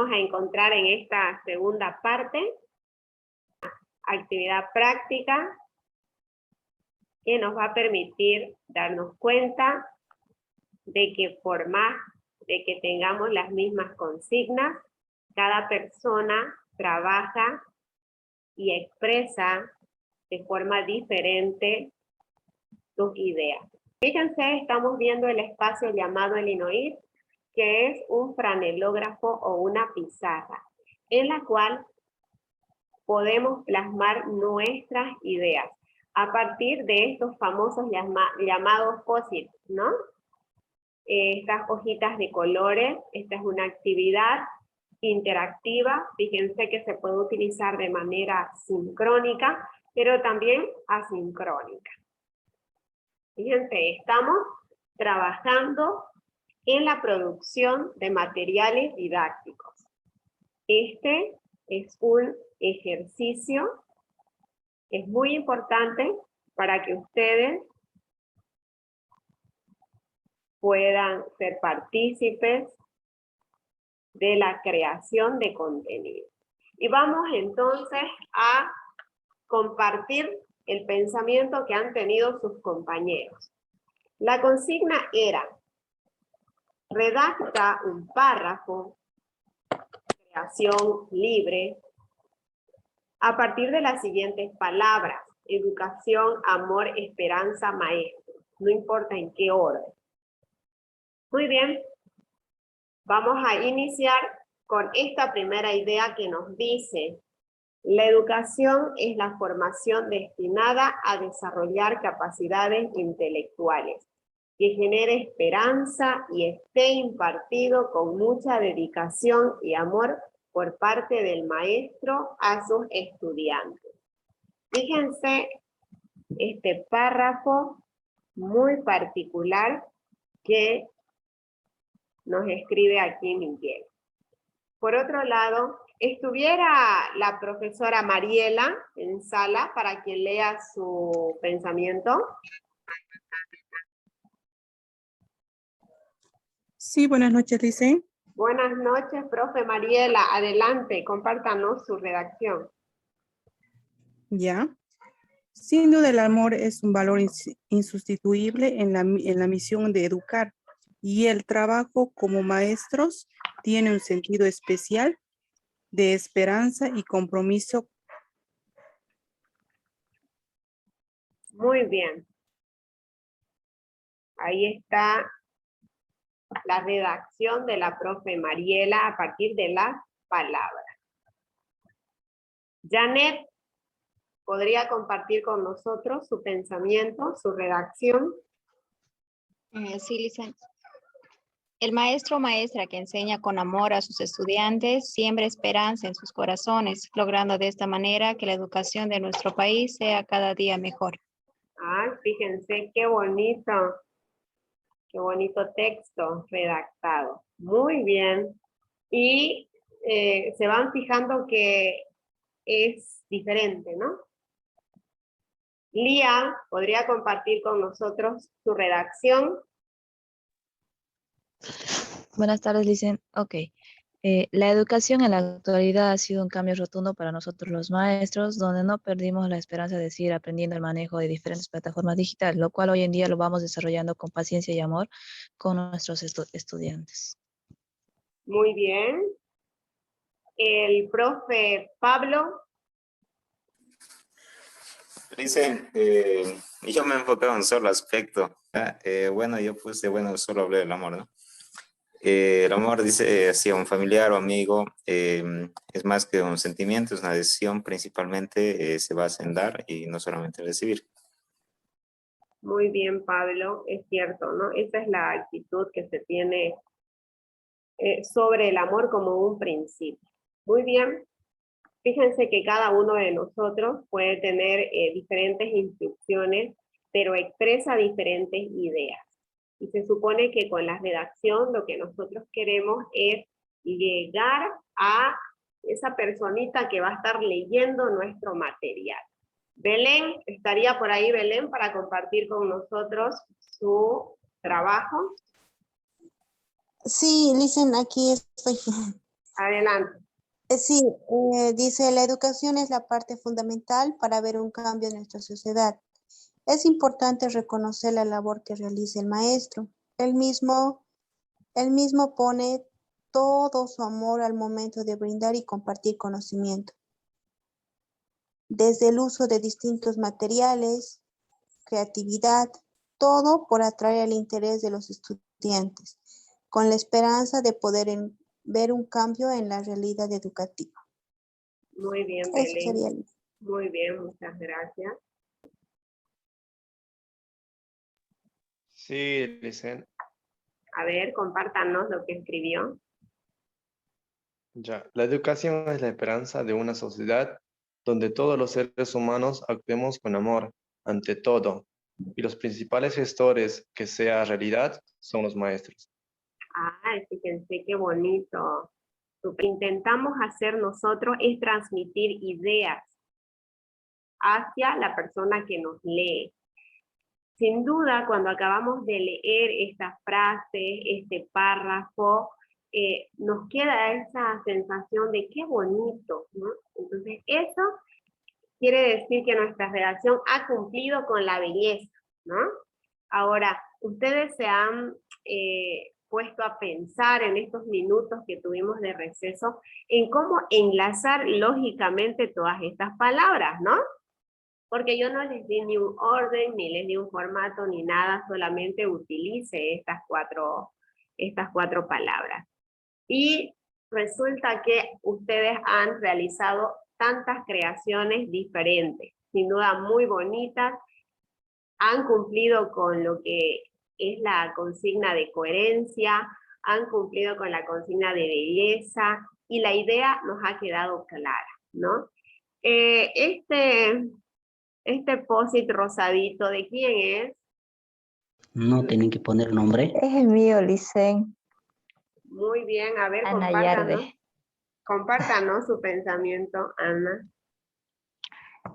vamos a encontrar en esta segunda parte actividad práctica que nos va a permitir darnos cuenta de que por más de que tengamos las mismas consignas, cada persona trabaja y expresa de forma diferente sus ideas. Fíjense, estamos viendo el espacio llamado el Inoir, que es un franelógrafo o una pizarra, en la cual podemos plasmar nuestras ideas a partir de estos famosos llamados POSIT, ¿no? Estas hojitas de colores, esta es una actividad interactiva, fíjense que se puede utilizar de manera sincrónica, pero también asincrónica. Fíjense, estamos trabajando en la producción de materiales didácticos. Este es un ejercicio que es muy importante para que ustedes puedan ser partícipes de la creación de contenido. Y vamos entonces a compartir el pensamiento que han tenido sus compañeros. La consigna era: redacta un párrafo, creación libre, a partir de las siguientes palabras: educación, amor, esperanza, maestro. No importa en qué orden. Muy bien. Vamos a iniciar con esta primera idea que nos dice: la educación es la formación destinada a desarrollar capacidades intelectuales, que genere esperanza y esté impartido con mucha dedicación y amor por parte del maestro a sus estudiantes. Fíjense este párrafo muy particular que nos escribe aquí Miguel. Por otro lado, estuviera la profesora Mariela en sala para quien lea su pensamiento. Sí, buenas noches, dice. Buenas noches, profe Mariela. Adelante, compártanos su redacción. Ya. Sin duda el amor es un valor insustituible en la misión de educar, y el trabajo como maestros tiene un sentido especial de esperanza y compromiso. Muy bien. Ahí está la redacción de la profe Mariela a partir de las palabras. Janet, ¿podría compartir con nosotros su pensamiento, su redacción? Sí, licencia. El maestro o maestra que enseña con amor a sus estudiantes siembra esperanza en sus corazones, logrando de esta manera que la educación de nuestro país sea cada día mejor. Ay, fíjense qué bonito texto redactado. Muy bien. Y se van fijando que es diferente, ¿no? Lía, ¿podría compartir con nosotros su redacción? Buenas tardes, Licen. Ok. La educación en la actualidad ha sido un cambio rotundo para nosotros los maestros, donde no perdimos la esperanza de seguir aprendiendo el manejo de diferentes plataformas digitales, lo cual hoy en día lo vamos desarrollando con paciencia y amor con nuestros estudiantes. Muy bien. El profe Pablo. Dicen, yo me enfocaba en un solo aspecto. Bueno, yo puse, bueno, solo hablé del amor, ¿no? El amor, dice, hacia un familiar o amigo, es más que un sentimiento, es una decisión, principalmente se basa en dar y no solamente recibir. Muy bien, Pablo, es cierto, ¿no? Esa es la actitud que se tiene sobre el amor como un principio. Muy bien. Fíjense que cada uno de nosotros puede tener diferentes instrucciones, pero expresa diferentes ideas. Y se supone que con la redacción lo que nosotros queremos es llegar a esa personita que va a estar leyendo nuestro material. Belén, ¿estaría por ahí Belén para compartir con nosotros su trabajo? Sí, Licen, aquí estoy. Adelante. Sí, dice, la educación es la parte fundamental para ver un cambio en nuestra sociedad. Es importante reconocer la labor que realiza el maestro. Él mismo pone todo su amor al momento de brindar y compartir conocimiento. Desde el uso de distintos materiales, creatividad, todo por atraer el interés de los estudiantes, con la esperanza de poder ver un cambio en la realidad educativa. Muy bien, Eso Belén. sería. Muy bien, muchas gracias. Sí, Licen. A ver, compártanos lo que escribió. Ya. La educación es la esperanza de una sociedad donde todos los seres humanos actuemos con amor ante todo, y los principales gestores que sea realidad son los maestros. Ah, fíjense qué bonito. Lo que intentamos hacer nosotros es transmitir ideas hacia la persona que nos lee. Sin duda, cuando acabamos de leer esta frase, este párrafo, nos queda esa sensación de qué bonito, ¿no? Entonces, eso quiere decir que nuestra redacción ha cumplido con la belleza, ¿no? Ahora, ustedes se han puesto a pensar en estos minutos que tuvimos de receso en cómo enlazar lógicamente todas estas palabras, ¿no? Porque yo no les di ni un orden, ni les di un formato, ni nada, solamente utilice estas cuatro palabras. Y resulta que ustedes han realizado tantas creaciones diferentes, sin duda muy bonitas, han cumplido con lo que es la consigna de coherencia, han cumplido con la consigna de belleza, y la idea nos ha quedado clara, ¿no? Este post-it rosadito, ¿de quién es? No tienen que poner nombre. Es el mío, Licen. Muy bien, a ver, Ana compártanos. Yarde. Compártanos su pensamiento, Ana.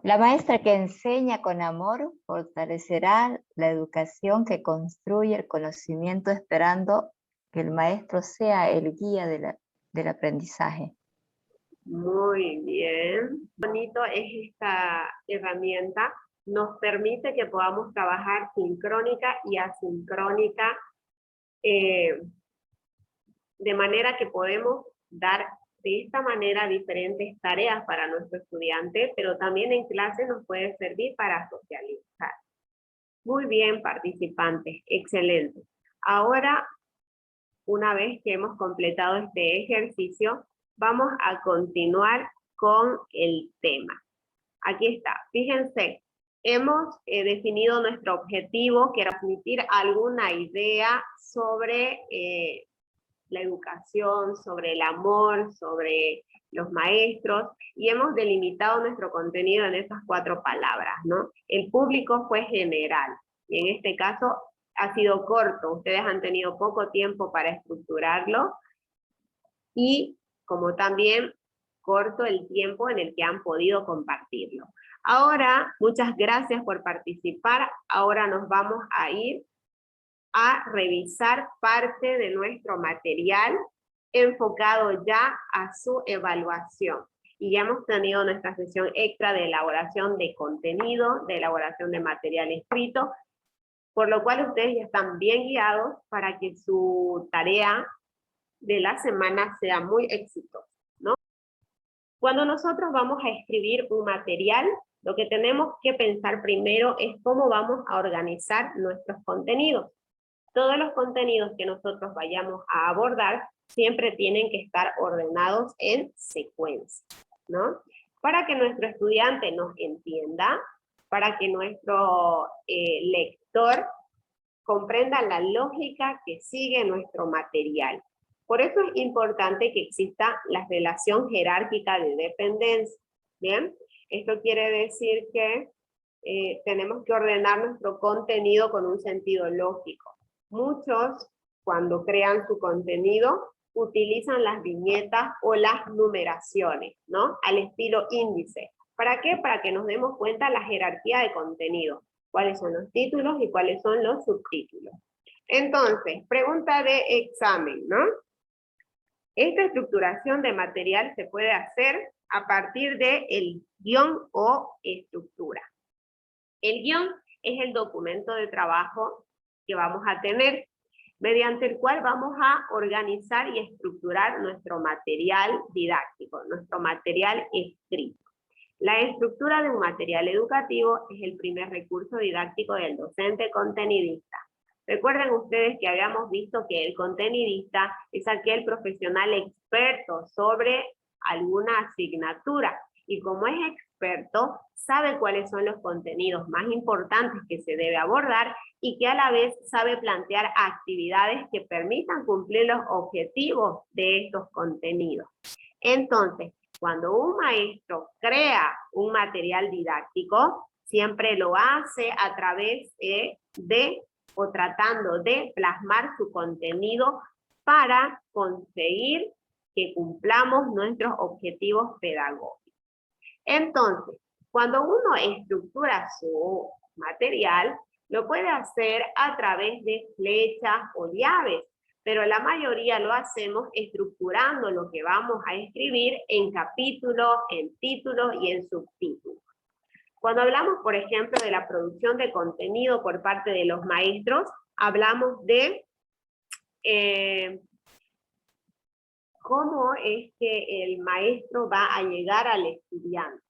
La maestra que enseña con amor fortalecerá la educación que construye el conocimiento, esperando que el maestro sea el guía del aprendizaje. Muy bien. Bonito es esta herramienta. Nos permite que podamos trabajar sincrónica y asincrónica, de manera que podemos dar de esta manera diferentes tareas para nuestro estudiante, pero también en clase nos puede servir para socializar. Muy bien, participantes, excelente. Ahora, una vez que hemos completado este ejercicio, vamos a continuar con el tema. Aquí está, fíjense, hemos definido nuestro objetivo, que era transmitir alguna idea sobre la educación, sobre el amor, sobre los maestros, y hemos delimitado nuestro contenido en esas 4 palabras, ¿no? El público fue general, y en este caso ha sido corto, ustedes han tenido poco tiempo para estructurarlo, y como también corto el tiempo en el que han podido compartirlo. Ahora, muchas gracias por participar, ahora nos vamos a ir a revisar parte de nuestro material enfocado ya a su evaluación. Y ya hemos tenido nuestra sesión extra de elaboración de contenido, de elaboración de material escrito, por lo cual ustedes ya están bien guiados para que su tarea de la semana sea muy exitosa, ¿no? Cuando nosotros vamos a escribir un material, lo que tenemos que pensar primero es cómo vamos a organizar nuestros contenidos. Todos los contenidos que nosotros vayamos a abordar siempre tienen que estar ordenados en secuencia, ¿no? Para que nuestro estudiante nos entienda, para que nuestro lector comprenda la lógica que sigue nuestro material. Por eso es importante que exista la relación jerárquica de dependencia, ¿bien? Esto quiere decir que tenemos que ordenar nuestro contenido con un sentido lógico. Muchos, cuando crean su contenido, utilizan las viñetas o las numeraciones, ¿no? Al estilo índice. ¿Para qué? Para que nos demos cuenta de la jerarquía de contenido. Cuáles son los títulos y cuáles son los subtítulos. Entonces, pregunta de examen, ¿no? Esta estructuración de material se puede hacer a partir del guión o estructura. El guión es el documento de trabajo que vamos a tener, mediante el cual vamos a organizar y estructurar nuestro material didáctico, nuestro material escrito. La estructura de un material educativo es el primer recurso didáctico del docente contenidista. Recuerden ustedes que habíamos visto que el contenidista es aquel profesional experto sobre alguna asignatura, y como es experto, sabe cuáles son los contenidos más importantes que se debe abordar y que a la vez sabe plantear actividades que permitan cumplir los objetivos de estos contenidos. Entonces, cuando un maestro crea un material didáctico, siempre lo hace a través o tratando de plasmar su contenido para conseguir que cumplamos nuestros objetivos pedagógicos. Entonces, cuando uno estructura su material, lo puede hacer a través de flechas o llaves, pero la mayoría lo hacemos estructurando lo que vamos a escribir en capítulos, en títulos y en subtítulos. Cuando hablamos, por ejemplo, de la producción de contenido por parte de los maestros, hablamos de cómo es que el maestro va a llegar al estudiante.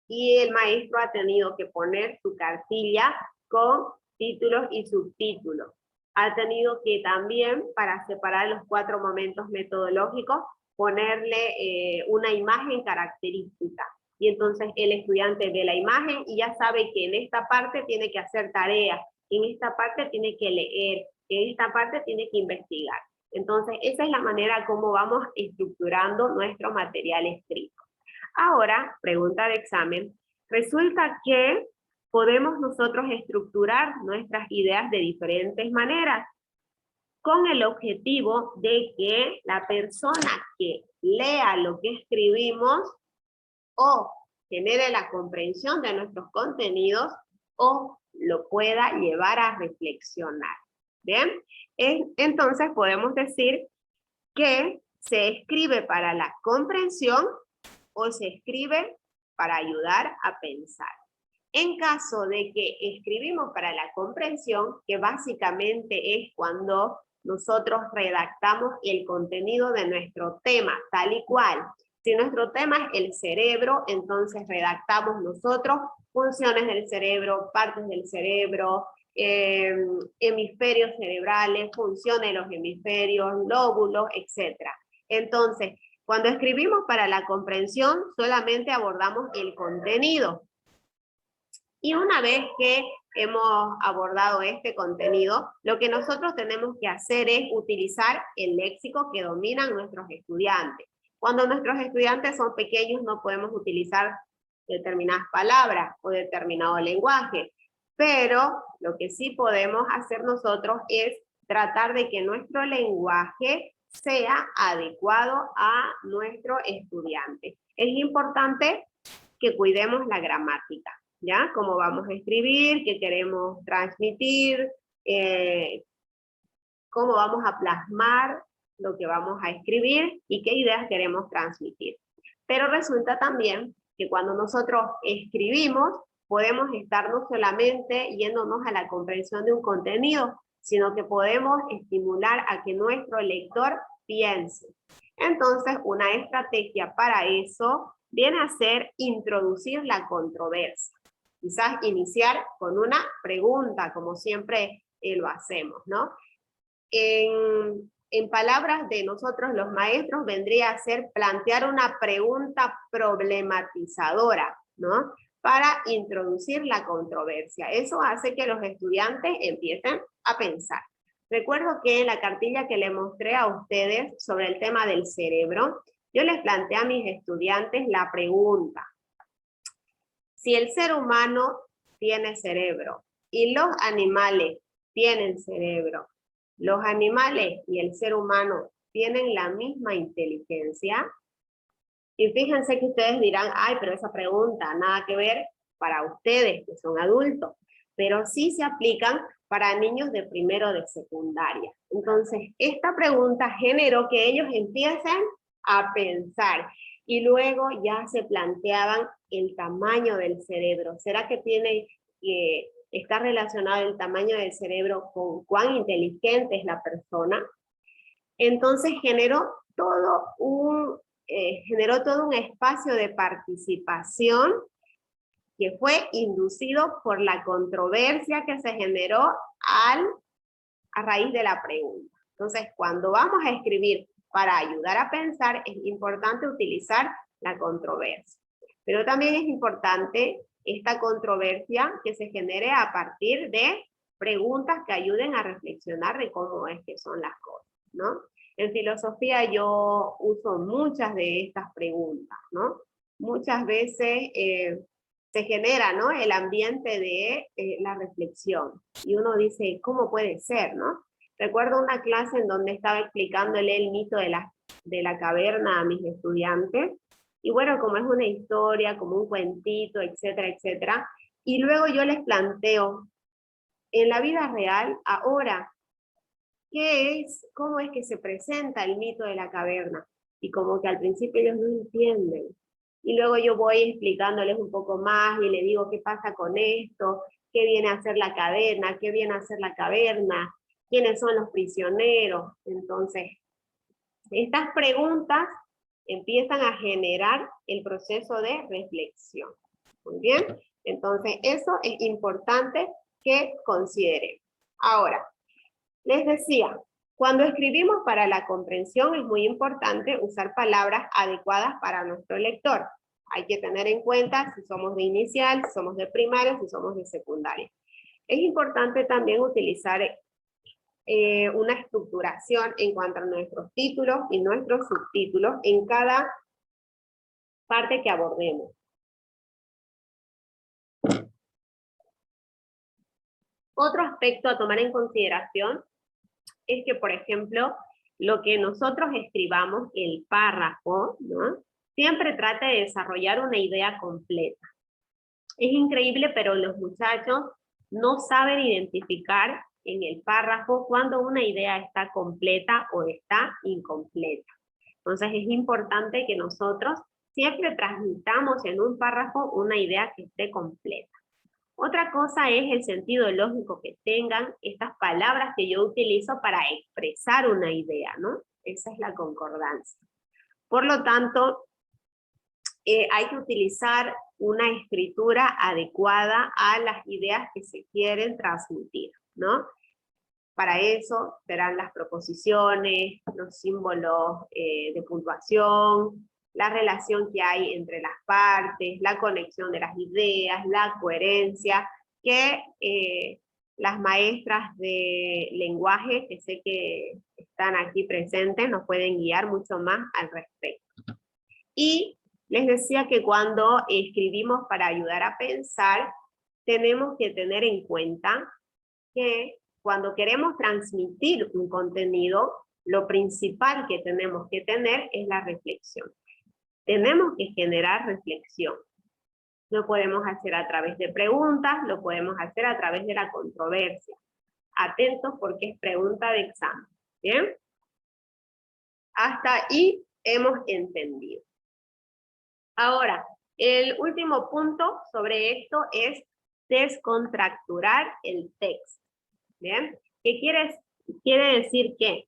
Y el maestro ha tenido que poner su cartilla con títulos y subtítulos. Ha tenido que también, para separar los 4 momentos metodológicos, ponerle una imagen característica. Y entonces el estudiante ve la imagen y ya sabe que en esta parte tiene que hacer tareas, en esta parte tiene que leer, en esta parte tiene que investigar. Entonces esa es la manera como vamos estructurando nuestro material escrito. Ahora, pregunta de examen, resulta que podemos nosotros estructurar nuestras ideas de diferentes maneras, con el objetivo de que la persona que lea lo que escribimos o genere la comprensión de nuestros contenidos o lo pueda llevar a reflexionar. ¿Bien? Entonces podemos decir que se escribe para la comprensión o se escribe para ayudar a pensar. En caso de que escribimos para la comprensión, que básicamente es cuando nosotros redactamos el contenido de nuestro tema, tal y cual. Si nuestro tema es el cerebro, entonces redactamos nosotros funciones del cerebro, partes del cerebro, hemisferios cerebrales, funciones de los hemisferios, lóbulos, etc. Entonces, cuando escribimos para la comprensión, solamente abordamos el contenido. Y una vez que hemos abordado este contenido, lo que nosotros tenemos que hacer es utilizar el léxico que dominan nuestros estudiantes. Cuando nuestros estudiantes son pequeños no podemos utilizar determinadas palabras o determinado lenguaje, pero lo que sí podemos hacer nosotros es tratar de que nuestro lenguaje sea adecuado a nuestro estudiante. Es importante que cuidemos la gramática, ¿ya? Cómo vamos a escribir, qué queremos transmitir, cómo vamos a plasmar lo que vamos a escribir y qué ideas queremos transmitir. Pero resulta también que cuando nosotros escribimos, podemos estar no solamente yéndonos a la comprensión de un contenido, sino que podemos estimular a que nuestro lector piense. Entonces, una estrategia para eso viene a ser introducir la controversia. Quizás iniciar con una pregunta, como siempre lo hacemos, ¿no? En palabras de nosotros los maestros, vendría a ser plantear una pregunta problematizadora, ¿no? Para introducir la controversia. Eso hace que los estudiantes empiecen a pensar. Recuerdo que en la cartilla que le mostré a ustedes sobre el tema del cerebro, yo les planteé a mis estudiantes la pregunta: si el ser humano tiene cerebro y los animales tienen cerebro, ¿los animales y el ser humano tienen la misma inteligencia? Y fíjense que ustedes dirán, ay, pero esa pregunta nada que ver para ustedes que son adultos. pero sí se aplican para niños de primero de secundaria. Entonces, esta pregunta generó que ellos empiecen a pensar y luego ya se planteaban el tamaño del cerebro. ¿Será que está relacionado el tamaño del cerebro con cuán inteligente es la persona? Entonces generó todo un espacio de participación que fue inducido por la controversia que se generó a raíz de la pregunta. Entonces, cuando vamos a escribir para ayudar a pensar, es importante utilizar la controversia. Pero también es importante esta controversia que se genere a partir de preguntas que ayuden a reflexionar de cómo es que son las cosas, ¿no? En filosofía yo uso muchas de estas preguntas, ¿no? Muchas veces se genera, ¿no?, el ambiente de la reflexión. Y uno dice, ¿cómo puede ser, no? Recuerdo una clase en donde estaba explicándole el mito de la caverna a mis estudiantes. Y bueno, como es una historia, como un cuentito, etcétera, etcétera. Y luego yo les planteo, en la vida real, ahora, ¿cómo es que se presenta el mito de la caverna? Y como que al principio ellos no entienden. Y luego yo voy explicándoles un poco más y les digo qué pasa con esto, qué viene a hacer la caverna, qué viene a hacer la caverna, quiénes son los prisioneros. Entonces, estas preguntas empiezan a generar el proceso de reflexión. Muy bien, entonces eso es importante que consideren. Ahora, les decía, cuando escribimos para la comprensión es muy importante usar palabras adecuadas para nuestro lector. Hay que tener en cuenta si somos de inicial, si somos de primaria, si somos de secundaria. Es importante también utilizar una estructuración en cuanto a nuestros títulos y nuestros subtítulos en cada parte que abordemos. Otro aspecto a tomar en consideración es que, por ejemplo, lo que nosotros escribamos, el párrafo, ¿no?, siempre trate de desarrollar una idea completa. Es increíble, pero los muchachos no saben identificar en el párrafo cuando una idea está completa o está incompleta. Entonces es importante que nosotros siempre transmitamos en un párrafo una idea que esté completa. Otra cosa es el sentido lógico que tengan estas palabras que yo utilizo para expresar una idea, ¿no? Esa es la concordancia. Por lo tanto, hay que utilizar una escritura adecuada a las ideas que se quieren transmitir, ¿no? Para eso serán las proposiciones, los símbolos de puntuación, la relación que hay entre las partes, la conexión de las ideas, la coherencia, que las maestras de lenguaje, que sé que están aquí presentes, nos pueden guiar mucho más al respecto. Y les decía que cuando escribimos para ayudar a pensar, tenemos que tener en cuenta que cuando queremos transmitir un contenido, lo principal que tenemos que tener es la reflexión. Tenemos que generar reflexión. Lo podemos hacer a través de preguntas, lo podemos hacer a través de la controversia. Atentos porque es pregunta de examen. ¿Bien? Hasta ahí hemos entendido. Ahora, el último punto sobre esto es descontracturar el texto. ¿Bien? ¿Qué quiere decir? Que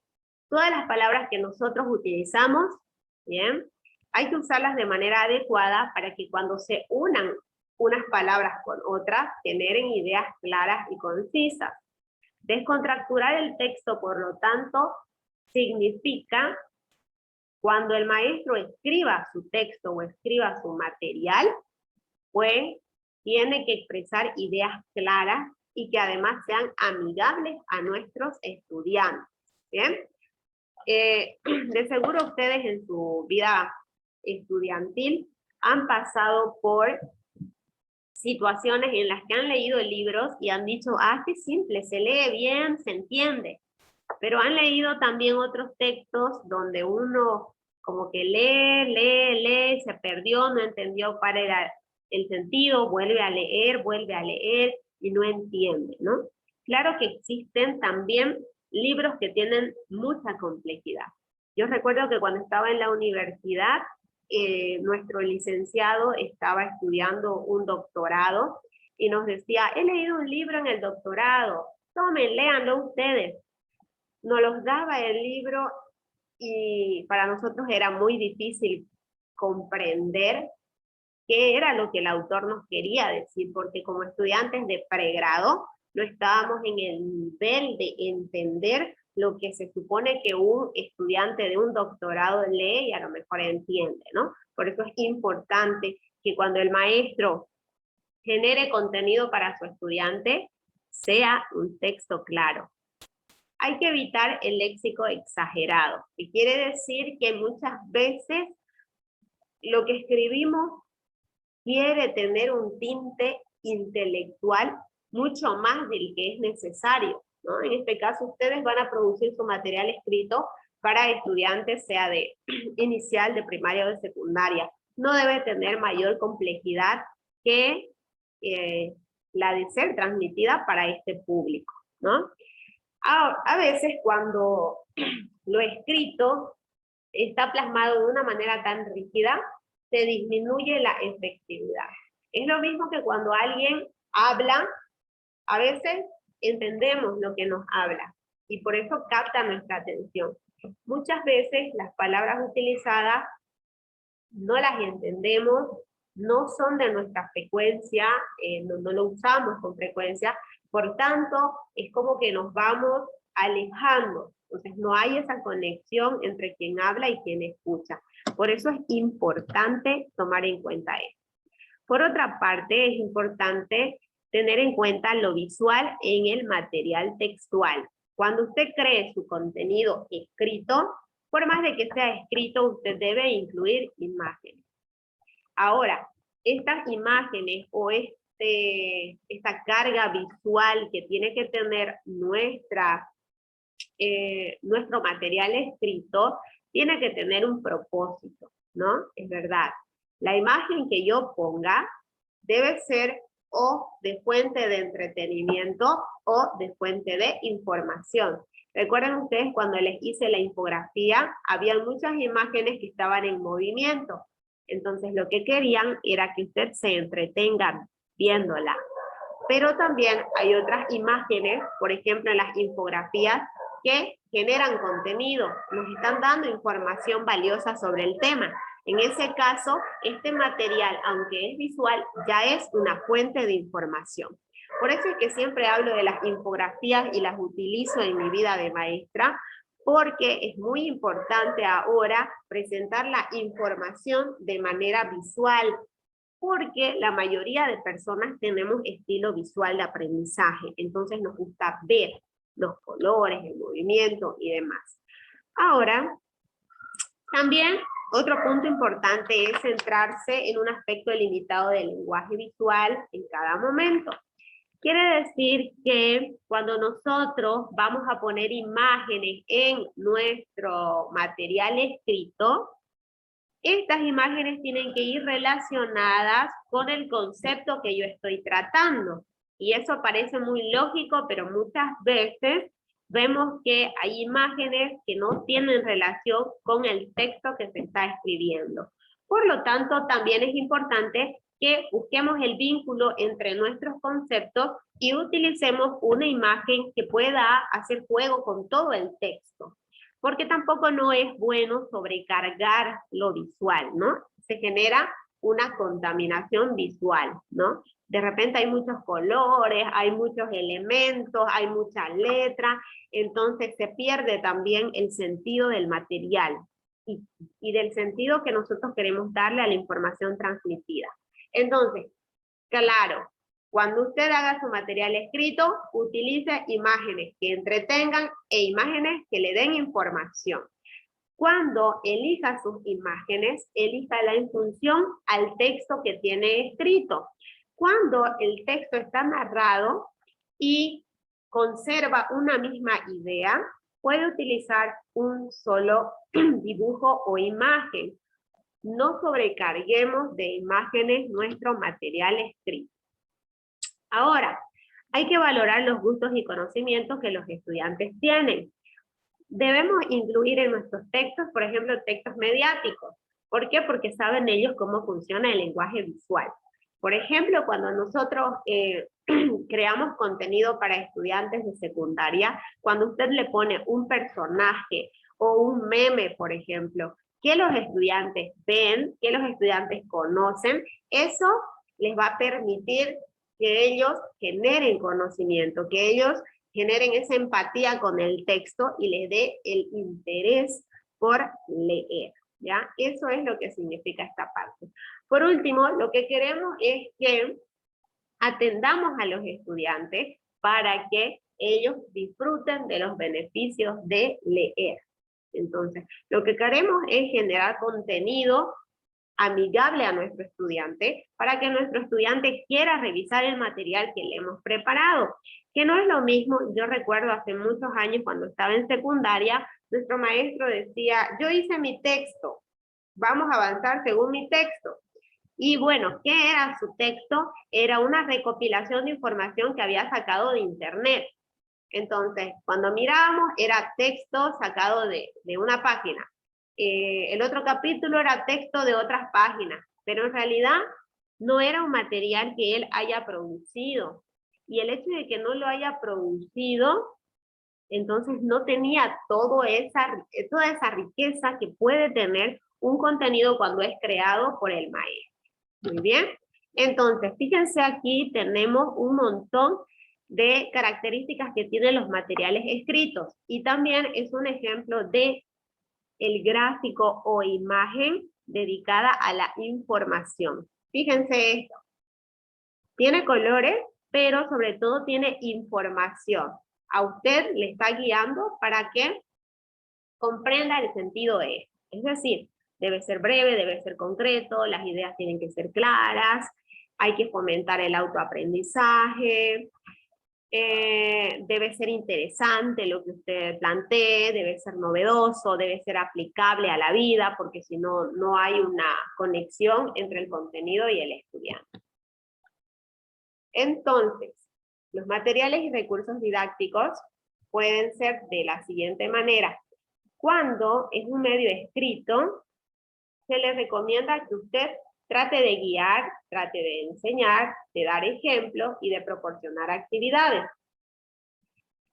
todas las palabras que nosotros utilizamos, ¿bien?, hay que usarlas de manera adecuada para que cuando se unan unas palabras con otras, generen ideas claras y concisas. Descontracturar el texto, por lo tanto, significa cuando el maestro escriba su texto o escriba su material, pues tiene que expresar ideas claras y que además sean amigables a nuestros estudiantes. ¿Bien? De seguro ustedes en su vida estudiantil han pasado por situaciones en las que han leído libros y han dicho, qué simple, se lee bien, se entiende. Pero han leído también otros textos donde uno como que lee, se perdió, no entendió cuál era el sentido, vuelve a leer, y no entiende, ¿no? Claro que existen también libros que tienen mucha complejidad. Yo recuerdo que cuando estaba en la universidad, nuestro licenciado estaba estudiando un doctorado y nos decía, he leído un libro en el doctorado, tomen, léanlo ustedes. Nos los daba el libro y para nosotros era muy difícil comprender qué era lo que el autor nos quería decir, porque como estudiantes de pregrado no estábamos en el nivel de entender lo que se supone que un estudiante de un doctorado lee y a lo mejor entiende, ¿no? Por eso es importante que cuando el maestro genere contenido para su estudiante, sea un texto claro. Hay que evitar el léxico exagerado, que quiere decir que muchas veces lo que escribimos quiere tener un tinte intelectual mucho más del que es necesario, ¿no? En este caso, ustedes van a producir su material escrito para estudiantes, sea de inicial, de primaria o de secundaria. No debe tener mayor complejidad que la de ser transmitida para este público, ¿no? A veces cuando lo escrito está plasmado de una manera tan rígida, se disminuye la efectividad. Es lo mismo que cuando alguien habla, a veces entendemos lo que nos habla y por eso capta nuestra atención. Muchas veces las palabras utilizadas no las entendemos, no son de nuestra frecuencia, no lo usamos con frecuencia, por tanto es como que nos vamos alejando. Entonces no hay esa conexión entre quien habla y quien escucha. Por eso es importante tomar en cuenta esto. Por otra parte, es importante tener en cuenta lo visual en el material textual. Cuando usted cree su contenido escrito, por más de que sea escrito, usted debe incluir imágenes. Ahora, estas imágenes o esta carga visual que tiene que tener nuestro material escrito, tiene que tener un propósito, ¿no? Es verdad. La imagen que yo ponga debe ser o de fuente de entretenimiento o de fuente de información. Recuerden ustedes cuando les hice la infografía, había muchas imágenes que estaban en movimiento. Entonces lo que querían era que usted se entretenga viéndola. Pero también hay otras imágenes, por ejemplo en las infografías, que generan contenido, nos están dando información valiosa sobre el tema. En ese caso, este material, aunque es visual, ya es una fuente de información. Por eso es que siempre hablo de las infografías y las utilizo en mi vida de maestra, porque es muy importante ahora presentar la información de manera visual, porque la mayoría de personas tenemos estilo visual de aprendizaje, entonces nos gusta ver los colores, el movimiento y demás. Ahora, también otro punto importante es centrarse en un aspecto limitado del lenguaje visual en cada momento. Quiere decir que cuando nosotros vamos a poner imágenes en nuestro material escrito, estas imágenes tienen que ir relacionadas con el concepto que yo estoy tratando. Y eso parece muy lógico, pero muchas veces vemos que hay imágenes que no tienen relación con el texto que se está escribiendo. Por lo tanto, también es importante que busquemos el vínculo entre nuestros conceptos y utilicemos una imagen que pueda hacer juego con todo el texto. Porque tampoco no es bueno sobrecargar lo visual, ¿no? Se genera una contaminación visual, ¿no? De repente hay muchos colores, hay muchos elementos, hay mucha letra, entonces se pierde también el sentido del material y del sentido que nosotros queremos darle a la información transmitida. Entonces, claro, cuando usted haga su material escrito, utilice imágenes que entretengan e imágenes que le den información. Cuando elija sus imágenes, elíjala en función al texto que tiene escrito. Cuando el texto está narrado y conserva una misma idea, puede utilizar un solo dibujo o imagen. No sobrecarguemos de imágenes nuestro material escrito. Ahora, Hay que valorar los gustos y conocimientos que los estudiantes tienen. Debemos incluir en nuestros textos, por ejemplo, textos mediáticos. ¿Por qué? Porque saben ellos cómo funciona el lenguaje visual. Por ejemplo, cuando nosotros creamos contenido para estudiantes de secundaria, cuando usted le pone un personaje o un meme, por ejemplo, que los estudiantes ven, que los estudiantes conocen, eso les va a permitir que ellos generen conocimiento, que ellos generen esa empatía con el texto y les dé el interés por leer, ¿ya? Eso es lo que significa esta parte. Por último, lo que queremos es que atendamos a los estudiantes para que ellos disfruten de los beneficios de leer. Entonces, lo que queremos es generar contenido amigable a nuestro estudiante, para que nuestro estudiante quiera revisar el material que le hemos preparado. Que no es lo mismo, yo recuerdo hace muchos años cuando estaba en secundaria, nuestro maestro decía, yo hice mi texto, vamos a avanzar según mi texto. Y bueno, ¿qué era su texto? Era una recopilación de información que había sacado de internet. Entonces, cuando mirábamos, era texto sacado de una página. El otro capítulo era texto de otras páginas, pero en realidad no era un material que él haya producido. Y el hecho de que no lo haya producido, entonces no tenía toda esa riqueza que puede tener un contenido cuando es creado por el maestro. Muy bien. Entonces, fíjense aquí tenemos un montón de características que tienen los materiales escritos. Y también es un ejemplo de el gráfico o imagen dedicada a la información. Fíjense esto. Tiene colores, pero sobre todo tiene información. A usted le está guiando para que comprenda el sentido de esto. Es decir, debe ser breve, debe ser concreto, las ideas tienen que ser claras, hay que fomentar el autoaprendizaje, debe ser interesante lo que usted plantee, debe ser novedoso, debe ser aplicable a la vida, porque si no, no hay una conexión entre el contenido y el estudiante. Entonces, los materiales y recursos didácticos pueden ser de la siguiente manera. Cuando es un medio escrito, se le recomienda que usted trate de guiar, trate de enseñar, de dar ejemplos y de proporcionar actividades.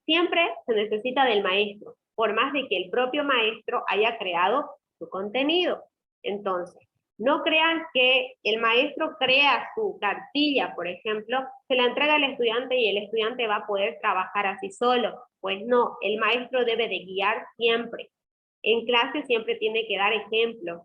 Siempre se necesita del maestro, por más de que el propio maestro haya creado su contenido. Entonces, no crean que el maestro crea su cartilla, por ejemplo, se la entrega al estudiante y el estudiante va a poder trabajar así solo. Pues no, el maestro debe de guiar siempre. En clase siempre tiene que dar ejemplos.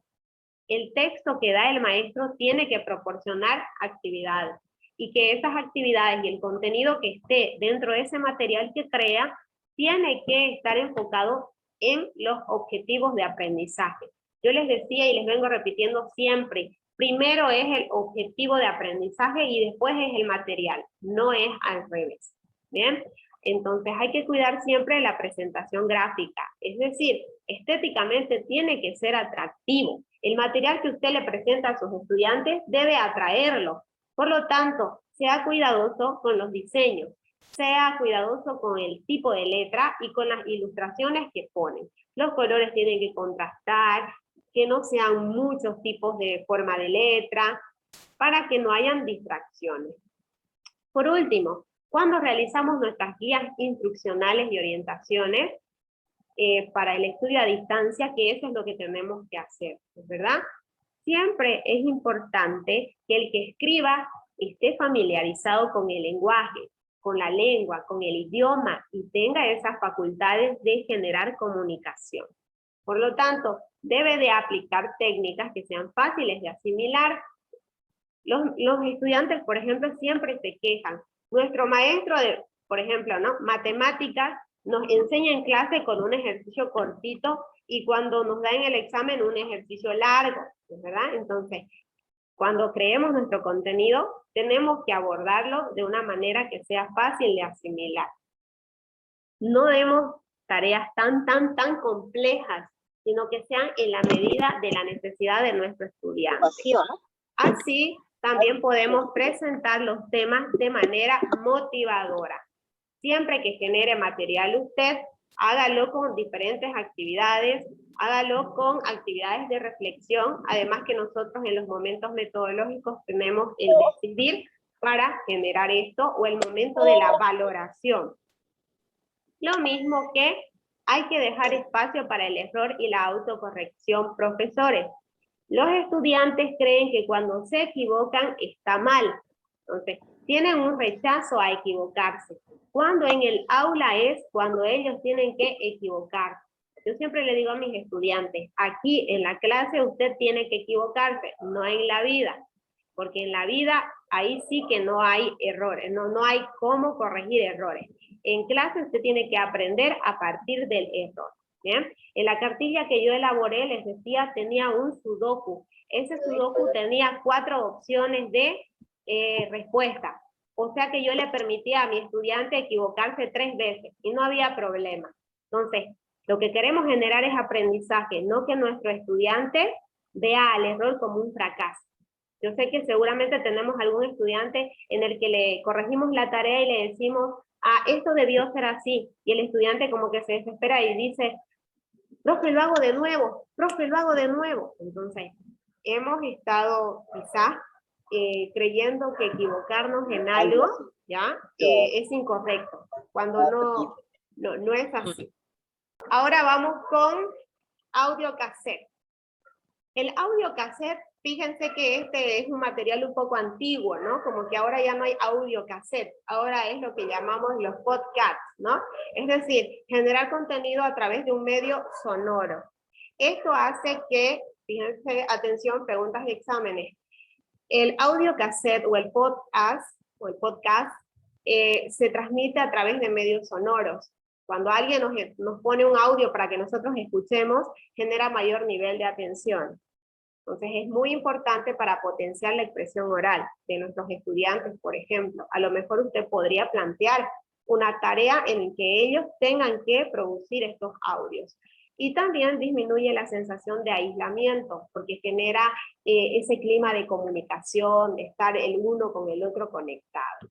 El texto que da el maestro tiene que proporcionar actividades y que esas actividades y el contenido que esté dentro de ese material que crea tiene que estar enfocado en los objetivos de aprendizaje. Yo les decía y les vengo repitiendo siempre, primero es el objetivo de aprendizaje y después es el material, no es al revés. ¿Bien? Entonces hay que cuidar siempre la presentación gráfica, es decir, estéticamente tiene que ser atractivo. El material que usted le presenta a sus estudiantes debe atraerlos. Por lo tanto, sea cuidadoso con los diseños, sea cuidadoso con el tipo de letra y con las ilustraciones que ponen. Los colores tienen que contrastar, que no sean muchos tipos de forma de letra, para que no hayan distracciones. Por último, cuando realizamos nuestras guías instruccionales y orientaciones para el estudio a distancia, que eso es lo que tenemos que hacer, ¿verdad? Siempre es importante que el que escriba esté familiarizado con el lenguaje, con la lengua, con el idioma y tenga esas facultades de generar comunicación. Por lo tanto, debe de aplicar técnicas que sean fáciles de asimilar. Los estudiantes, por ejemplo, siempre se quejan. Nuestro maestro de, por ejemplo, ¿no? Matemáticas nos enseña en clase con un ejercicio cortito y cuando nos da en el examen un ejercicio largo, ¿verdad? Entonces, cuando creemos nuestro contenido, tenemos que abordarlo de una manera que sea fácil de asimilar. No demos tareas tan complejas, sino que sean en la medida de la necesidad de nuestro estudiante. Así, también podemos presentar los temas de manera motivadora. Siempre que genere material usted, hágalo con diferentes actividades, hágalo con actividades de reflexión, además que nosotros en los momentos metodológicos tenemos el decidir para generar esto, o el momento de la valoración. Lo mismo que hay que dejar espacio para el error y la autocorrección, profesores. Los estudiantes creen que cuando se equivocan está mal. Entonces, tienen un rechazo a equivocarse. Cuando en el aula es cuando ellos tienen que equivocarse. Yo siempre le digo a mis estudiantes, aquí en la clase usted tiene que equivocarse, no en la vida. Porque en la vida ahí sí que no hay errores, no hay cómo corregir errores. En clase usted tiene que aprender a partir del error. ¿Bien? En la cartilla que yo elaboré, les decía, tenía un sudoku. Ese sudoku tenía 4 opciones de respuesta. O sea que yo le permitía a mi estudiante equivocarse 3 veces y no había problema. Entonces, lo que queremos generar es aprendizaje, no que nuestro estudiante vea al error como un fracaso. Yo sé que seguramente tenemos algún estudiante en el que le corregimos la tarea y le decimos, esto debió ser así, y el estudiante como que se desespera y dice, profe, lo hago de nuevo, profe, lo hago de nuevo. Entonces, hemos estado quizás creyendo que equivocarnos en algo, ¿ya? Es incorrecto, cuando no es así. Ahora vamos con audio cassette. El audio cassette, fíjense que este es un material un poco antiguo, ¿no? Como que ahora ya no hay audio cassette, ahora es lo que llamamos los podcasts, ¿no? Es decir, generar contenido a través de un medio sonoro. Esto hace que, fíjense, atención, preguntas y exámenes. El audio cassette o el podcast se transmite a través de medios sonoros. Cuando alguien nos pone un audio para que nosotros escuchemos, genera mayor nivel de atención. Entonces es muy importante para potenciar la expresión oral de nuestros estudiantes, por ejemplo. A lo mejor usted podría plantear una tarea en que ellos tengan que producir estos audios. Y también disminuye la sensación de aislamiento, porque genera ese clima de comunicación, de estar el uno con el otro conectado.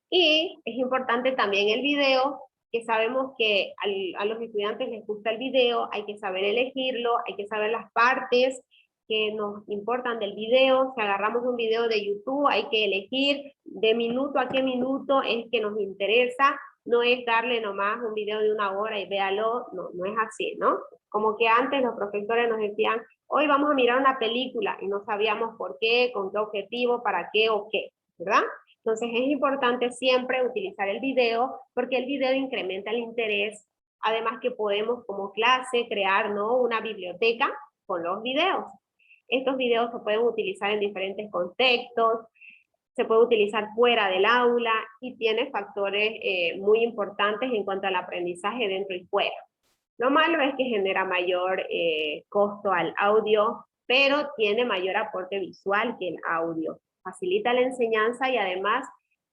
Y es importante también el video, que sabemos que a los estudiantes les gusta el video, hay que saber elegirlo, hay que saber las partes que nos importan del video. Si agarramos un video de YouTube, hay que elegir de minuto a qué minuto es que nos interesa, no es darle nomás un video de 1 hora y véalo, no es así, ¿no? Como que antes los profesores nos decían, hoy vamos a mirar una película, y no sabíamos por qué, con qué objetivo, para qué o qué, ¿verdad? Entonces es importante siempre utilizar el video, porque el video incrementa el interés, además que podemos como clase crear, ¿no?, una biblioteca con los videos. Estos videos se pueden utilizar en diferentes contextos, se puede utilizar fuera del aula, y tiene factores muy importantes en cuanto al aprendizaje dentro y fuera. Lo malo es que genera mayor costo al audio, pero tiene mayor aporte visual que el audio. Facilita la enseñanza y además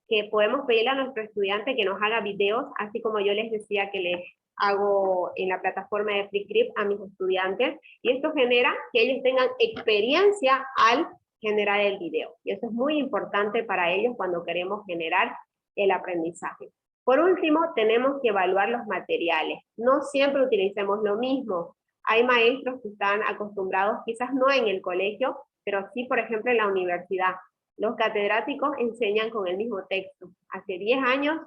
que podemos pedirle a nuestro estudiante que nos haga videos, así como yo les decía que les hago en la plataforma de Flipgrid a mis estudiantes, y esto genera que ellos tengan experiencia al generar el video, y eso es muy importante para ellos cuando queremos generar el aprendizaje. Por último, tenemos que evaluar los materiales. No siempre utilicemos lo mismo. Hay maestros que están acostumbrados, quizás no en el colegio, pero sí, por ejemplo, en la universidad. Los catedráticos enseñan con el mismo texto. Hace 10 años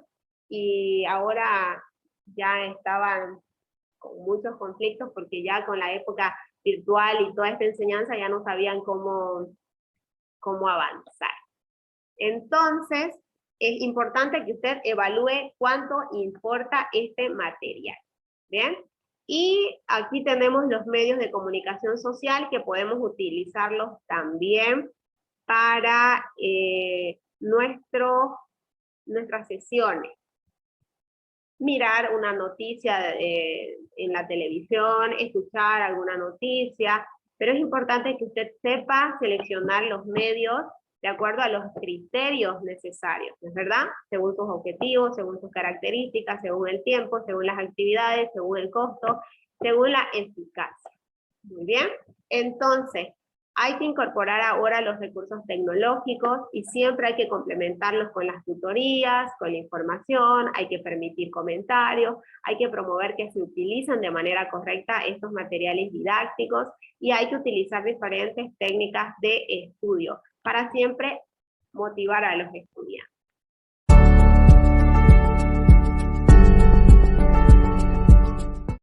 y ahora ya estaban con muchos conflictos porque ya con la época virtual y toda esta enseñanza ya no sabían cómo avanzar. Entonces, es importante que usted evalúe cuánto importa este material. ¿Bien? Y aquí tenemos los medios de comunicación social que podemos utilizarlos también para nuestras sesiones. Mirar una noticia en la televisión, escuchar alguna noticia, pero es importante que usted sepa seleccionar los medios de acuerdo a los criterios necesarios, ¿es verdad? Según sus objetivos, según sus características, según el tiempo, según las actividades, según el costo, según la eficacia. Muy bien, entonces, Hay que incorporar ahora los recursos tecnológicos y siempre hay que complementarlos con las tutorías, con la información, hay que permitir comentarios, hay que promover que se utilicen de manera correcta estos materiales didácticos y hay que utilizar diferentes técnicas de estudio para siempre motivar a los estudiantes.